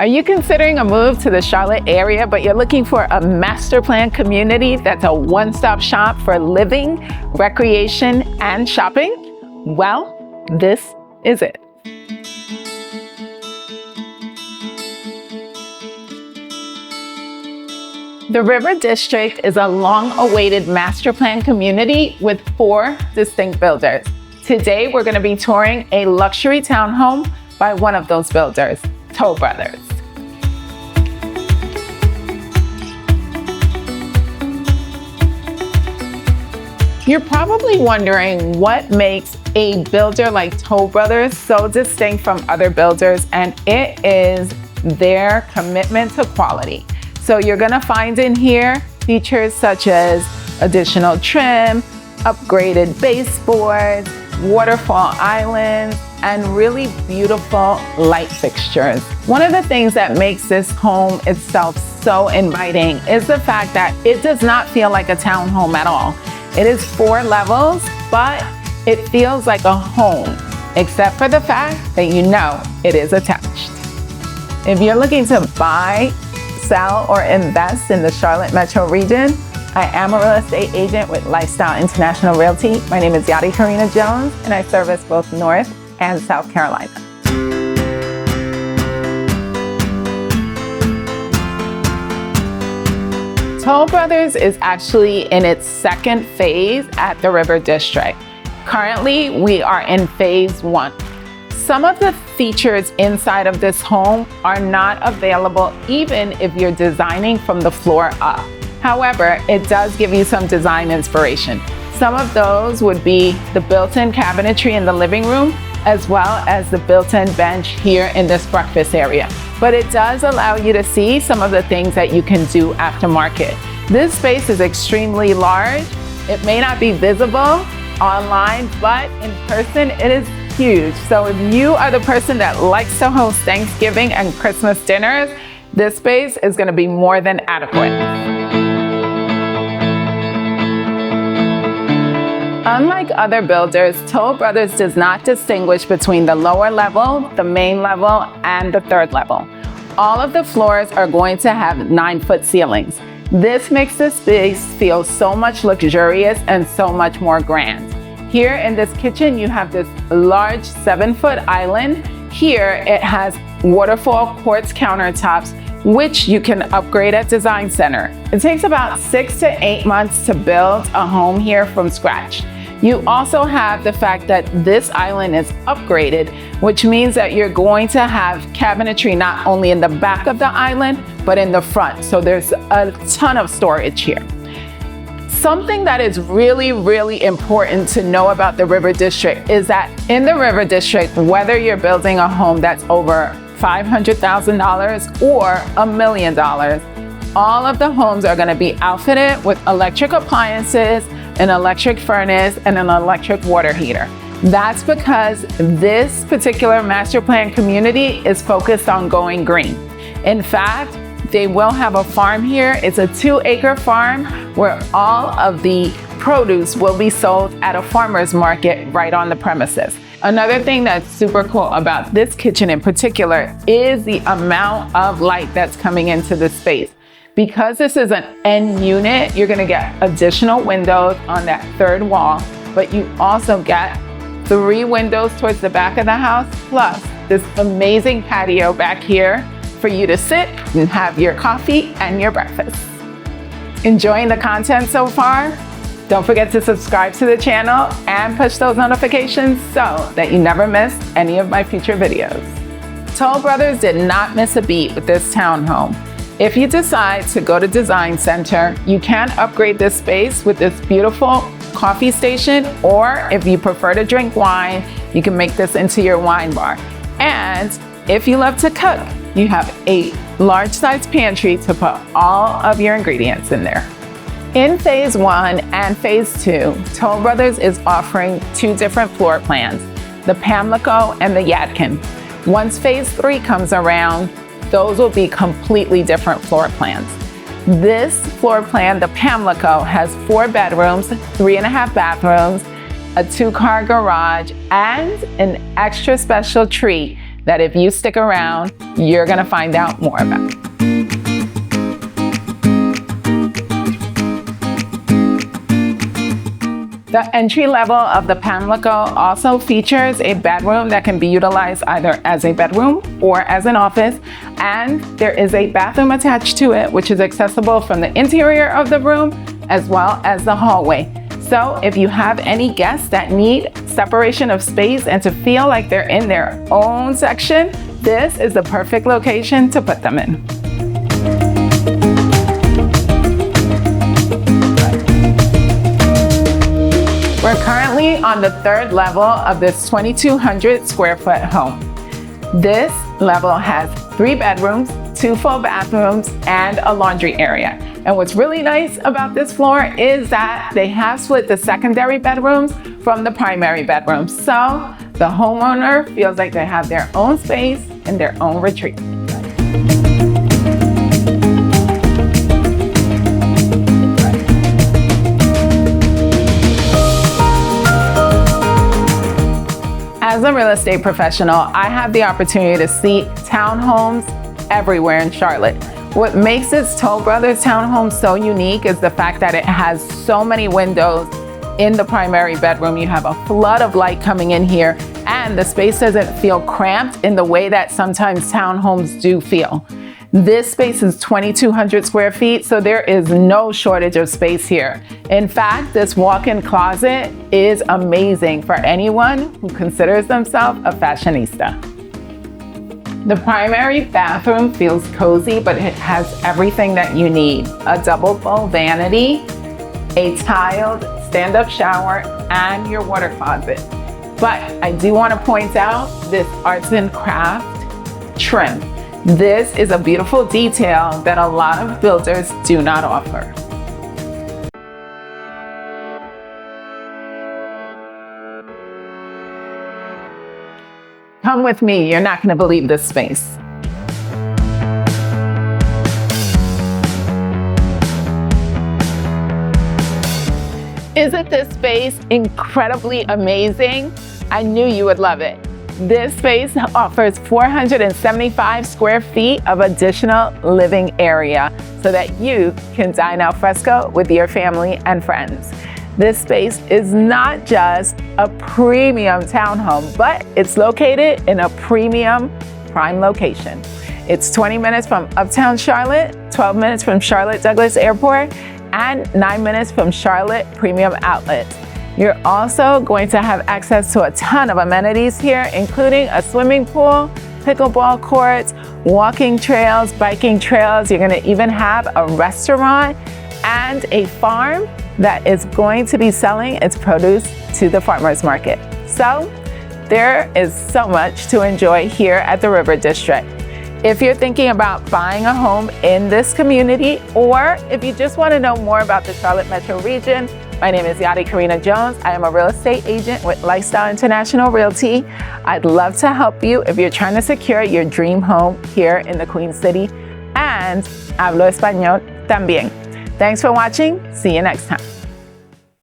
Are you considering a move to the Charlotte area, but you're looking for a master plan community that's a one-stop shop for living, recreation, and shopping? Well, this is it. The River District is a long-awaited master plan community with 4 distinct builders. Today, we're going to be touring a luxury townhome by one of those builders, Toll Brothers. You're probably wondering what makes a builder like Toll Brothers so distinct from other builders, and it is their commitment to quality. So you're gonna find in here features such as additional trim, upgraded baseboards, waterfall islands, and really beautiful light fixtures. One of the things that makes this home itself so inviting is the fact that it does not feel like a townhome at all. It is 4 levels, but it feels like a home, except for the fact that you know it is attached. If you're looking to buy, sell, or invest in the Charlotte metro region, I am a real estate agent with Lifestyle International Realty. My name is Yadi Karina Jones, and I service both North and South Carolina. Toll Brothers is actually in its 2nd phase at the River District. Currently, we are in phase 1. Some of the features inside of this home are not available even if you're designing from the floor up. However, it does give you some design inspiration. Some of those would be the built-in cabinetry in the living room, as well as the built-in bench here in this breakfast area. But it does allow you to see some of the things that you can do aftermarket. This space is extremely large. It may not be visible online, but in person it is huge. So if you are the person that likes to host Thanksgiving and Christmas dinners, this space is going to be more than adequate. Unlike other builders, Toll Brothers does not distinguish between the lower level, the main level, and the 3rd level. All of the floors are going to have 9-foot ceilings. This makes the space feel so much luxurious and so much more grand. Here in this kitchen, you have this large 7-foot island. Here it has waterfall quartz countertops, which you can upgrade at Design Center. It takes about 6 to 8 months to build a home here from scratch. You also have the fact that this island is upgraded, which means that you're going to have cabinetry not only in the back of the island, but in the front. So there's a ton of storage here. Something that is really, really important to know about the River District is that in the River District, whether you're building a home that's over $500,000 or $1 million, all of the homes are going to be outfitted with electric appliances, an electric furnace, and an electric water heater. That's because this particular master plan community is focused on going green. In fact, they will have a farm here. It's a 2-acre farm where all of the produce will be sold at a farmer's market right on the premises. Another thing that's super cool about this kitchen in particular is the amount of light that's coming into the space. Because this is an end unit, you're gonna get additional windows on that 3rd wall, but you also get 3 windows towards the back of the house, plus this amazing patio back here for you to sit and have your coffee and your breakfast. Enjoying the content so far? Don't forget to subscribe to the channel and push those notifications so that you never miss any of my future videos. Toll Brothers did not miss a beat with this townhome. If you decide to go to Design Center, you can upgrade this space with this beautiful coffee station, or if you prefer to drink wine, you can make this into your wine bar. And if you love to cook, you have a large-sized pantry to put all of your ingredients in there. In phase 1 and phase 2, Toll Brothers is offering 2 different floor plans, the Pamlico and the Yadkin. Once phase 3 comes around, those will be completely different floor plans. This floor plan, the Pamlico, has 4 bedrooms, 3.5 bathrooms, a 2-car garage, and an extra special treat that if you stick around, you're gonna find out more about. The entry level of the Pamlico also features a bedroom that can be utilized either as a bedroom or as an office, and there is a bathroom attached to it, which is accessible from the interior of the room as well as the hallway. So if you have any guests that need separation of space and to feel like they're in their own section, this is the perfect location to put them in. We're currently on the third level of this 2,200 square foot home. This level has 3 bedrooms, 2 full bathrooms, and a laundry area. And what's really nice about this floor is that they have split the secondary bedrooms from the primary bedrooms. So the homeowner feels like they have their own space and their own retreat. As a real estate professional, I have the opportunity to see townhomes everywhere in Charlotte. What makes this Toll Brothers townhome so unique is the fact that it has so many windows in the primary bedroom. You have a flood of light coming in here, and the space doesn't feel cramped in the way that sometimes townhomes do feel. This space is 2,200 square feet, so there is no shortage of space here. In fact, this walk-in closet is amazing for anyone who considers themselves a fashionista. The primary bathroom feels cozy, but it has everything that you need. A double bowl vanity, a tiled stand-up shower, and your water closet. But I do want to point out this arts and craft trim. This is a beautiful detail that a lot of builders do not offer. Come with me, you're not going to believe this space. Isn't this space incredibly amazing? I knew you would love it. This space offers 475 square feet of additional living area so that you can dine al fresco with your family and friends. This space is not just a premium townhome, but it's located in a premium prime location. It's 20 minutes from Uptown Charlotte, 12 minutes from Charlotte Douglas Airport, and 9 minutes from Charlotte Premium Outlets. You're also going to have access to a ton of amenities here, including a swimming pool, pickleball courts, walking trails, biking trails. You're going to even have a restaurant and a farm that is going to be selling its produce to the farmers market. So there is so much to enjoy here at the River District. If you're thinking about buying a home in this community, or if you just want to know more about the Charlotte Metro region, my name is Yadi Karina Jones. I am a real estate agent with Lifestyle International Realty. I'd love to help you if you're trying to secure your dream home here in the Queen City. And hablo español también. Thanks for watching. See you next time.